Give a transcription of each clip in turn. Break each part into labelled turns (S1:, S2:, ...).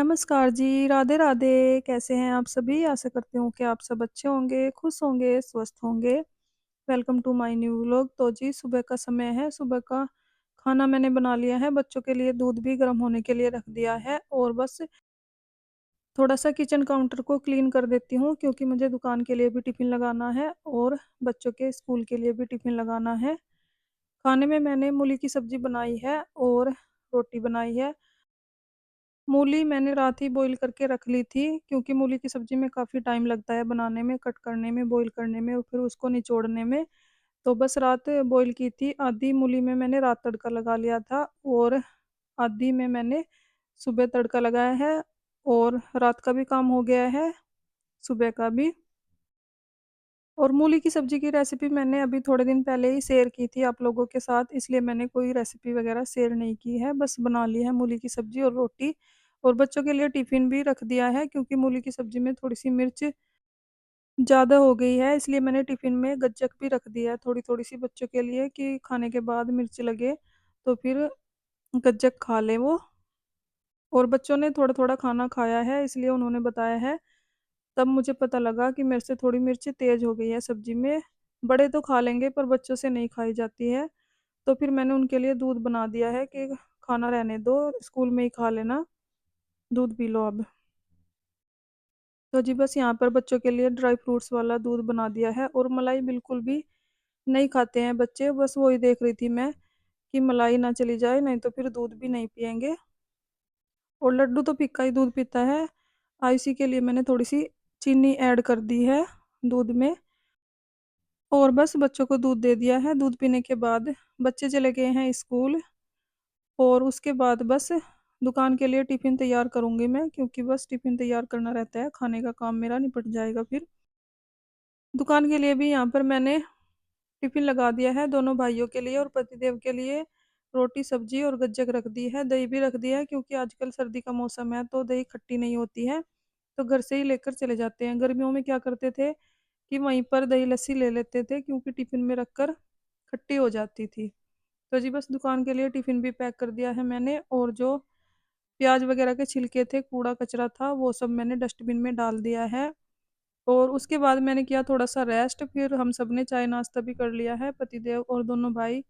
S1: नमस्कार जी, राधे-राधे। कैसे हैं आप सभी? आशा करती हूँ कि आप सब अच्छे होंगे, खुश होंगे, स्वस्थ होंगे। Welcome to my new vlog. तो जी, सुबह का समय है, सुबह का खाना मैंने बना लिया है, बच्चों के लिए दूध भी गर्म होने के लिए रख दिया है और बस थोड़ा-सा किचन काउंटर को क्लीन कर देती हूँ क्योंकि मुझे दुकान के लिए भी टिफ़िन लगाना है और बच्चों के स्कूल के लिए भी टिफ़िन लगाना है। खाने में मैंने मूली की सब्ज़ी बनाई है और रोटी बनाई है। मूली मैंने रात ही बॉईल करके रख ली थी क्योंकि मूली की सब्ज़ी में काफ़ी टाइम लगता है बनाने में, कट करने में, बॉईल करने में और फिर उसको निचोड़ने में। तो बस रात बॉईल की थी, आधी मूली में मैंने रात तड़का लगा लिया था और आधी में मैंने सुबह तड़का लगाया है और रात का भी काम हो गया है, सुबह का भी। और मूली की सब्ज़ी की रेसिपी मैंने अभी थोड़े दिन पहले ही शेयर की थी आप लोगों के साथ, इसलिए मैंने कोई रेसिपी वगैरह शेयर नहीं की है, बस बना ली है मूली की सब्ज़ी और रोटी। और बच्चों के लिए टिफ़िन भी रख दिया है क्योंकि मूली की सब्ज़ी में थोड़ी-सी मिर्च ज़्यादा हो गई है, इसलिए मैंने टिफ़िन में गज्जक भी रख दिया है थोड़ी-थोड़ी सी बच्चों के लिए कि खाने के बाद मिर्च लगे, तो फिर गज्जक खा लें वो। और बच्चों ने थोड़ा-थोड़ा खाना खाया है, इसलिए उन्होंने बताया है। तब मुझे पता लगा कि मेरे से थोड़ी मिर्च तेज़ हो गई है सब्ज़ी में। बड़े तो खा लेंगे पर बच्चों से नहीं खाई जाती है। तो फिर मैंने उनके लिए दूध बना दिया है कि खाना रहने दो, स्कूल में ही खा लेना, दूध पी लो अब। तो जी बस यहाँ पर बच्चों के लिए ड्राई फ्रूट्स वाला दूध बना दिया है और मलाई बिल्कुल भी नहीं खाते हैं बच्चे, बस वही देख रही थी मैं कि मलाई ना चली जाए, नहीं तो फिर दूध भी नहीं पिएँगे। और लड्डू तो फिक्का ही दूध पीता है। आयुषी के लिए मैंने थोड़ी-सी चीनी ऐड कर दी है दूध में और बस बच्चों को दूध दे दिया है। दूध पीने के बाद बच्चे चले गए हैं स्कूल और उसके बाद बस दुकान के लिए टिफ़िन तैयार करूँगी मैं क्योंकि बस टिफ़िन तैयार करना रहता है, खाने का काम मेरा निपट जाएगा फिर। दुकान के लिए भी यहाँ पर मैंने टिफ़िन लगा दिया है दोनों भाइयों के लिए और पतिदेव के लिए रोटी, सब्ज़ी और गज्जक रख दी है, दही भी रख दिया है क्योंकि आजकल सर्दी का मौसम है तो दही खट्टी नहीं होती है, तो घर से ही लेकर चले जाते हैं। गर्मियों में क्या करते थे कि वहीं पर दही लस्सी ले लेते थे क्योंकि टिफ़िन में रखकर खट्टी हो जाती थी। तो जी बस दुकान के लिए टिफ़िन भी पैक कर दिया है मैंने और जो प्याज़ वगैरह के छिलके थे, कूड़ा-कचरा था, वो सब मैंने डस्टबिन में डाल दिया है। और उसके बाद मैंने किया थोड़ा-सा रेस्ट, फिर हम सब ने चाय नाश्ता भी कर लिया है, पतिदेव और दोनों भाई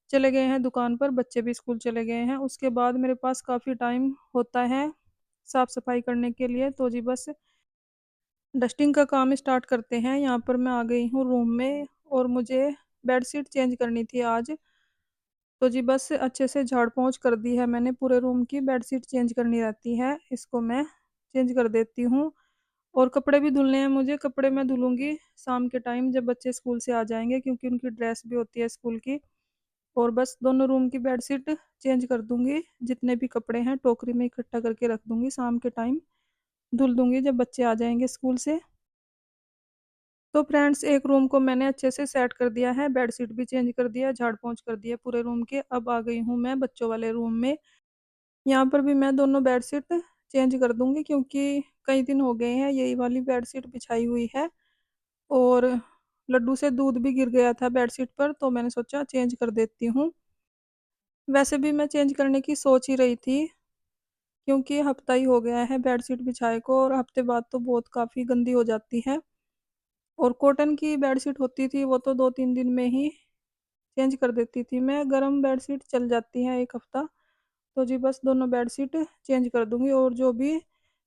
S1: चले गए हैं दुकान पर, बच्चे भी स्कूल चले गए हैं। उसके बाद मेरे पास काफ़ी टाइम होता है साफ-सफाई करने के लिए, तो जी बस डस्टिंग का काम स्टार्ट करते हैं। यहाँ पर मैं आ गई हूँ रूम में और मुझे बेडशीट चेंज करनी थी आज, तो जी बस अच्छे से झाड़-पोंछ कर दी है मैंने पूरे रूम की, बेडशीट चेंज करनी रहती है, इसको मैं चेंज कर देती हूँ। और कपड़े भी धुलने हैं मुझे, कपड़े मैं धुलूँगी शाम के टाइम जब बच्चे स्कूल से आ जाएँगे क्योंकि उनकी ड्रेस भी होती है स्कूल की। और बस दोनों रूम की बेडशीट चेंज कर दूँगी, जितने भी कपड़े हैं टोकरी में इकट्ठा करके रख दूँगी, शाम के टाइम धुल दूँगी जब बच्चे आ जाएँगे स्कूल से। तो फ्रेंड्स एक रूम को मैंने अच्छे से सेट कर दिया है, बेडशीट भी चेंज कर दिया, झाड़-पोंछ कर दिया पूरे रूम के। अब आ गई हूँ मैं बच्चों वाले रूम में। यहाँ पर भी मैं दोनों बेडशीट चेंज कर दूँगी क्योंकि कई दिन हो गए हैं यही वाली बेडशीट बिछाई हुई है और लड्डू से दूध भी गिर गया था बेडशीट पर तो मैंने सोचा चेंज कर देती हूँ। वैसे भी मैं चेंज करने की सोच ही रही थी क्योंकि हफ्ता ही हो गया है बेडशीट बिछाए को और हफ्ते बाद तो बहुत काफ़ी गंदी हो जाती है। और कॉटन की बेडशीट होती थी वो तो 2-3 दिन में ही चेंज कर देती थी मैं, गरम बेडशीट चल जाती है 1 हफ्ता। तो जी बस दोनों बेडशीट चेंज कर दूँगी और जो भी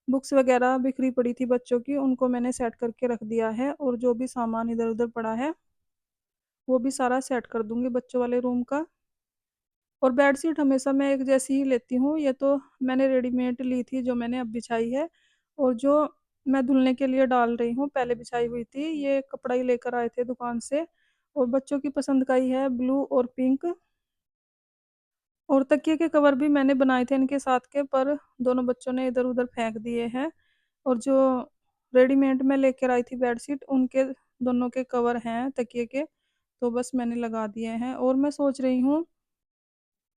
S1: बुक्स वगैरह बिखरी पड़ी थी बच्चों की उनको मैंने सेट करके रख दिया है और जो भी सामान इधर-उधर पड़ा है, वो भी सारा सेट कर दूँगी बच्चों वाले रूम का। और बेडशीट हमेशा मैं एक जैसी ही लेती हूँ, ये तो मैंने रेडीमेड ली थी जो मैंने अब बिछाई है और जो मैं धुलने के लिए डाल रही हूँ, पहले बिछाई हुई थी, ये कपड़ा ही लेकर आए थे दुकान से और बच्चों की पसंद का ही है ब्लू और पिंक। और तकिए के कवर भी मैंने बनाए थे इनके साथ के पर दोनों बच्चों ने इधर-उधर फेंक दिए हैं और जो रेडीमेड में लेकर आई थी बेडशीट उनके दोनों के कवर हैं तकिए के, तो बस मैंने लगा दिए हैं और मैं सोच रही हूँ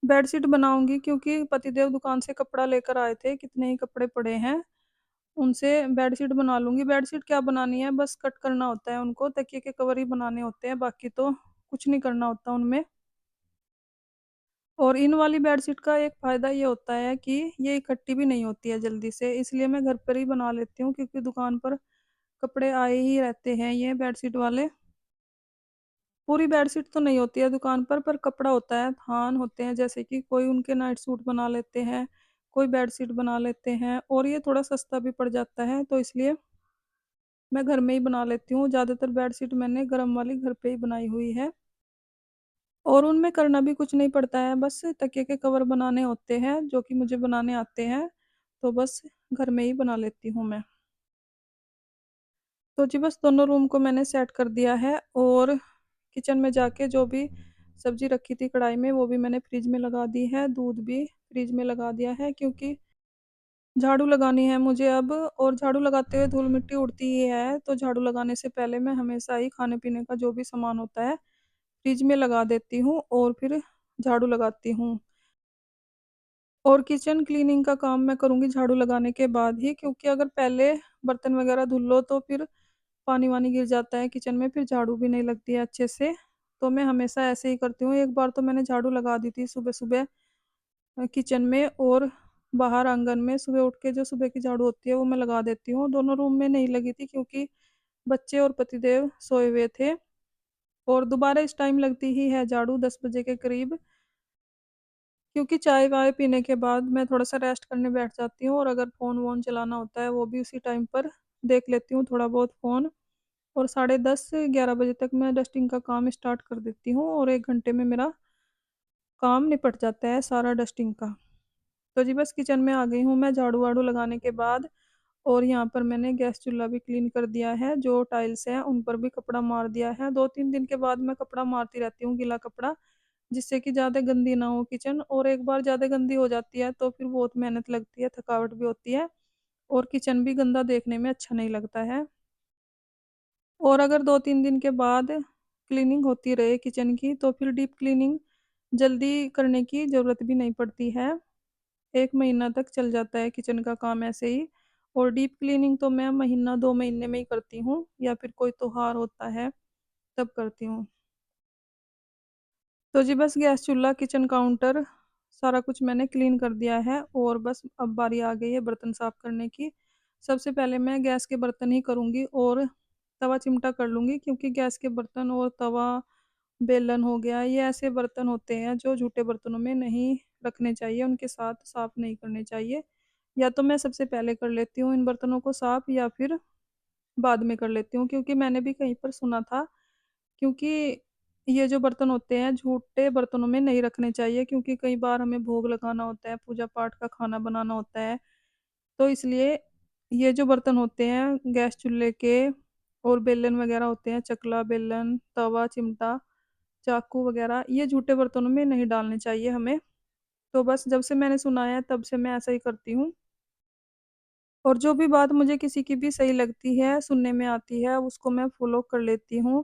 S1: बेडशीट बनाऊँगी क्योंकि पतिदेव दुकान से कपड़ा लेकर आए थे, कितने ही कपड़े पड़े हैं, उनसे बेडशीट बना लूँगी। बेडशीट क्या बनानी है बस कट करना होता है उनको, तकिए के कवर ही बनाने होते हैं, बाकी तो कुछ नहीं करना होता उनमें। और इन वाली बेडशीट का एक फ़ायदा ये होता है कि ये इकट्ठी भी नहीं होती है जल्दी से, इसलिए मैं घर पर ही बना लेती हूँ क्योंकि दुकान पर कपड़े आए ही रहते हैं ये बेडशीट वाले। पूरी बेडशीट तो नहीं होती है दुकान पर कपड़ा होता है, थान होते हैं जैसे कि कोई उनके नाइट सूट बना लेते हैं, कोई बेडशीट बना लेते हैं और ये थोड़ा सस्ता भी पड़ जाता है, तो इसलिए मैं घर में ही बना लेती हूँ। ज़्यादातर बेडशीट मैंने गरम वाली घर पे ही बनाई हुई है और उनमें करना भी कुछ नहीं पड़ता है, बस तकिए के कवर बनाने होते हैं जो कि मुझे बनाने आते हैं, तो बस घर में ही बना लेती हूँ मैं। तो जी बस दोनों रूम को मैंने सेट कर दिया है और किचन में जाके जो भी सब्जी रखी थी कढ़ाई में वो भी मैंने फ्रिज में लगा दी है, दूध भी फ्रिज में लगा दिया है क्योंकि झाड़ू लगानी है मुझे अब और झाड़ू लगाते हुए धूल मिट्टी उड़ती ही है, तो झाड़ू लगाने से पहले मैं हमेशा ही खाने-पीने का जो भी सामान होता है फ्रिज में लगा देती हूँ और फिर झाड़ू लगाती हूँ। और किचन क्लीनिंग का काम मैं करूँगी झाड़ू लगाने के बाद ही क्योंकि अगर पहले बर्तन वगैरह धुल लो तो फिर पानी-वानी गिर जाता है किचन में, फिर झाड़ू भी नहीं लगती है अच्छे से। तो मैं हमेशा ऐसे ही करती हूँ। एक बार तो मैंने झाड़ू लगा दी थी सुबह-सुबह किचन में और बाहर आंगन में सुबह उठ के जो सुबह की झाड़ू होती है वो मैं लगा देती हूँ। दोनों रूम में नहीं लगी थी क्योंकि बच्चे और पतिदेव सोए हुए थे और दोबारा इस टाइम लगती ही है झाड़ू 10 बजे के करीब क्योंकि चाय-वाय पीने के बाद मैं थोड़ा-सा रेस्ट करने बैठ जाती हूँ और अगर फ़ोन-वोन चलाना होता है वो भी उसी टाइम पर देख लेती हूँ थोड़ा बहुत फ़ोन और साढ़े 10 से 11 बजे तक मैं डस्टिंग का काम स्टार्ट कर देती हूँ और 1 घंटे में मेरा काम निपट जाता है सारा डस्टिंग का। तो जी बस किचन में आ गई हूँ मैं झाड़ू-वाड़ू लगाने के बाद और यहाँ पर मैंने गैस चूल्हा भी क्लीन कर दिया है, जो टाइल्स हैं उन पर भी कपड़ा मार दिया है। 2-3 दिन के बाद मैं कपड़ा मारती रहती हूँ गीला कपड़ा, जिससे कि ज़्यादा गंदी ना हो किचन और एक बार ज़्यादा गंदी हो जाती है तो फिर बहुत मेहनत लगती है, थकावट भी होती है और किचन भी गंदा देखने में अच्छा नहीं लगता है। और अगर 2-3 दिन के बाद क्लीनिंग होती रहे किचन की तो फिर डीप क्लीनिंग जल्दी करने की ज़रूरत भी नहीं पड़ती है। 1 महीना तक चल जाता है किचन का काम ऐसे ही और डीप क्लीनिंग तो मैं महीना 2 महीने में ही करती हूँ या फिर कोई त्योहार होता है तब करती हूँ। तो जी बस गैस चूल्हा, किचन काउंटर सारा कुछ मैंने क्लीन कर दिया है और बस अब बारी आ गई है बर्तन साफ़ करने की। सबसे पहले मैं गैस के बर्तन ही करूँगी और तवा चिमटा कर लूँगी क्योंकि गैस के बर्तन और तवा, बेलन हो गया, ये ऐसे बर्तन होते हैं जो जूठे बर्तनों में नहीं रखने चाहिए, उनके साथ साफ़ नहीं करने चाहिए। या तो मैं सबसे पहले कर लेती हूँ इन बर्तनों को साफ़ या फिर बाद में कर लेती हूँ क्योंकि मैंने भी कहीं पर सुना था क्योंकि ये जो बर्तन होते हैं झूठे बर्तनों में नहीं रखने चाहिए क्योंकि कई बार हमें भोग लगाना होता है, पूजा-पाठ का खाना बनाना होता है। तो इसलिए ये जो बर्तन होते हैं गैस चूल्हे के और बेलन वगैरह होते हैं, चकला बेलन, तवा, चिमटा, चाकू वगैरह, ये झूठे बर्तनों में नहीं डालने चाहिए हमें। तो बस जब से मैंने सुना है तब से मैं ऐसा ही करती हूँ। और जो भी बात मुझे किसी की भी सही लगती है, सुनने में आती है, उसको मैं फ़ॉलो कर लेती हूँ।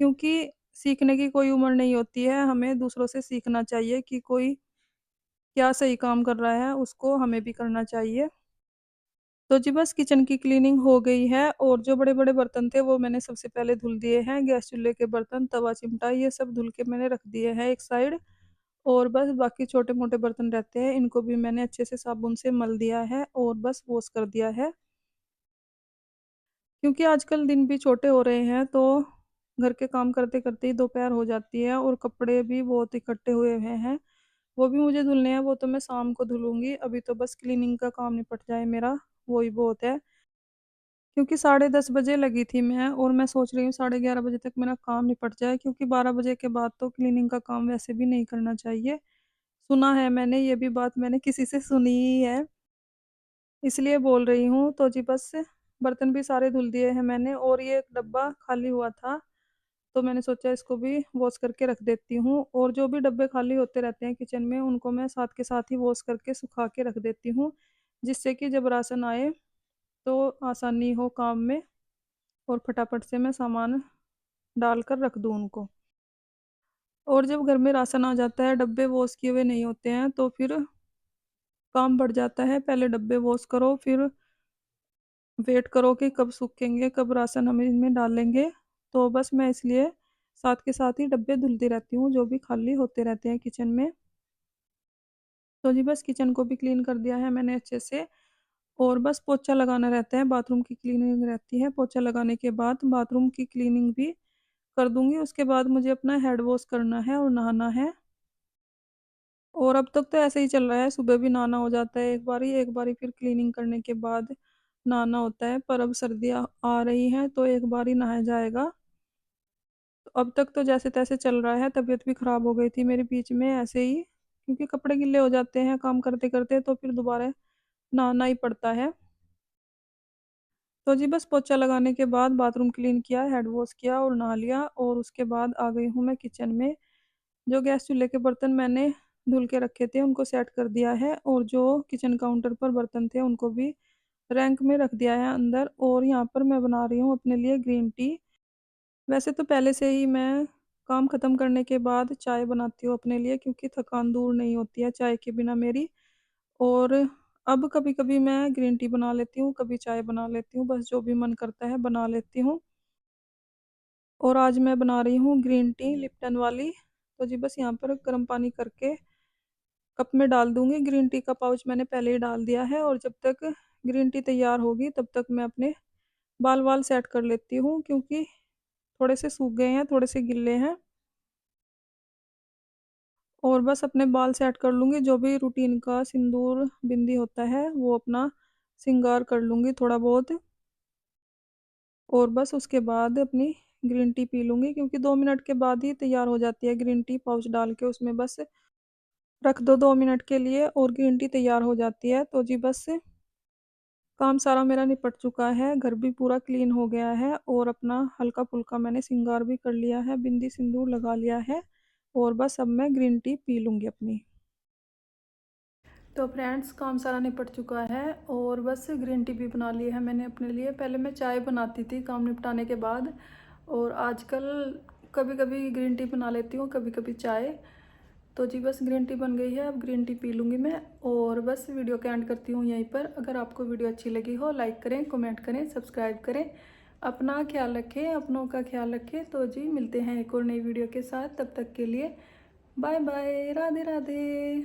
S1: क्योंकि सीखने की कोई उम्र नहीं होती है, हमें दूसरों से सीखना चाहिए कि कोई क्या सही काम कर रहा है, उसको हमें भी करना चाहिए। तो जी बस किचन की क्लीनिंग हो गई है और जो बड़े-बड़े बर्तन थे वो मैंने सबसे पहले धुल दिए हैं, गैस चूल्हे के बर्तन, तवा, चिमटा ये सब धुल के मैंने रख दिए हैं एक साइड और बस बाकी छोटे-मोटे बर्तन रहते हैं, इनको भी मैंने अच्छे से साबुन से मल दिया है और बस वॉश कर दिया है। क्योंकि आजकल दिन भी छोटे हो रहे हैं तो घर के काम करते-करते ही दोपहर हो जाती है और कपड़े भी बहुत इकट्ठे हुए हुए हैं। वो भी मुझे धुलने हैं, वो तो मैं शाम को धुलूँगी, अभी तो बस क्लीनिंग का काम निपट जाए मेरा, वो ही बहुत है। क्योंकि साढ़े 10 बजे लगी थी मैं और मैं सोच रही हूँ साढ़े 11 बजे तक मेरा काम निपट जाए क्योंकि 12 बजे के बाद तो क्लीनिंग का काम वैसे भी नहीं करना चाहिए। सुना है मैंने, ये भी बात मैंने किसी से सुनी ही है। इसलिए बोल रही हूँ, तो जी बस बर्तन भी सारे धुल दिए हैं मैंने और ये एक डब्बा खाली हुआ था, तो मैंने सोचा इसको भी वॉश करके रख देती हूँ और जो भी डब्बे खाली होते रहते हैं किचन में, उनको मैं साथ के साथ ही वॉश करके सुखा के रख देती हूँ, जिससे कि जब राशन आए, तो आसानी हो काम में और फटाफट से मैं सामान डालकर रख दूँ उनको। और जब घर में राशन आ जाता है, डब्बे वॉश किए हुए नहीं होते हैं, तो फिर काम बढ़ जाता है, पहले डब्बे वॉश करो, फिर वेट करो कि कब सूखेंगे, कब राशन हम इनमें डालेंगे। तो बस मैं इसलिए साथ के साथ ही डब्बे धुलती रहती हूँ, जो भी खाली होते रहते हैं किचन में। तो जी बस किचन को भी क्लीन कर दिया है मैंने अच्छे से, और बस पोछा लगाना रहता है, बाथरूम की क्लीनिंग रहती है। पोछा लगाने के बाद बाथरूम की क्लीनिंग भी कर दूँगी, उसके बाद मुझे अपना हेड वॉश करना है और नहाना है। और अब तक तो ऐसे ही चल रहा है, सुबह भी नहाना हो जाता है एक बारी फिर क्लीनिंग करने के बाद नहाना होता है, पर अब सर्दियाँ आ रही हैं तो एक बार ही नहाया जाएगा। तो अब तक तो जैसे-तैसे चल रहा है, तबीयत भी ख़राब हो गई थी मेरी बीच में ऐसे ही, क्योंकि कपड़े गिल्ले हो जाते हैं काम करते-करते, तो फिर दोबारा नहाना ही पड़ता है। तो जी बस पोछा लगाने के बाद बाथरूम क्लीन किया, हेड वॉश किया और नहा लिया, और उसके बाद आ गई हूँ मैं किचन में। जो गैस चूल्हे के बर्तन मैंने धुल के रखे थे उनको सेट कर दिया है, और जो किचन काउंटर पर बर्तन थे उनको भी रैंक में रख दिया है अंदर, और यहाँ पर मैं बना रही हूँ अपने लिए ग्रीन टी। वैसे तो पहले से ही मैं काम ख़त्म करने के बाद चाय बनाती हूँ अपने लिए, क्योंकि थकान दूर नहीं होती है चाय के बिना मेरी। और अब कभी-कभी मैं ग्रीन टी बना लेती हूँ, कभी चाय बना लेती हूँ, बस जो भी मन करता है बना लेती हूँ। और आज मैं बना रही हूँ ग्रीन टी लिप्टन वाली। तो जी बस यहाँ पर गर्म पानी करके कप में डाल दूँगी। ग्रीन टी का पाउच मैंने पहले ही डाल दिया है, और जब तक ग्रीन टी तैयार होगी तब तक मैं अपने बाल-वाल सेट कर लेती हूँ, क्योंकि थोड़े से सूख गए हैं, थोड़े से गिल्ले हैं। और बस अपने बाल सेट कर लूँगी, जो भी रूटीन का सिंदूर, बिंदी होता है वो अपना श्रृंगार कर लूँगी थोड़ा बहुत, और बस उसके बाद अपनी ग्रीन टी पी लूँगी, क्योंकि 2 मिनट के बाद ही तैयार हो जाती है ग्रीन टी। पाउच डाल के उसमें बस रख दो 2 मिनट के लिए और ग्रीन टी तैयार हो जाती है। तो जी बस काम सारा मेरा निपट चुका है, घर भी पूरा क्लीन हो गया है, और अपना हल्का-फुल्का मैंने श्रृंगार भी कर लिया है, बिंदी सिंदूर लगा लिया है, और बस अब मैं ग्रीन टी पी लूँगी अपनी। तो फ्रेंड्स काम सारा निपट चुका है, और बस ग्रीन टी भी बना ली है मैंने अपने लिए। पहले मैं चाय बनाती थी काम निपटाने के बाद, और आजकल कभी-कभी ग्रीन टी बना लेती हूँ, कभी-कभी चाय। तो जी बस ग्रीन टी बन गई है, अब ग्रीन टी पी लूँगी मैं, और बस वीडियो का एंड करती हूँ यहीं पर। अगर आपको वीडियो अच्छी लगी हो लाइक करें, कमेंट करें, सब्सक्राइब करें। अपना ख्याल रखें, अपनों का ख्याल रखें। तो जी मिलते हैं एक और नई वीडियो के साथ, तब तक के लिए बाय बाय, राधे राधे।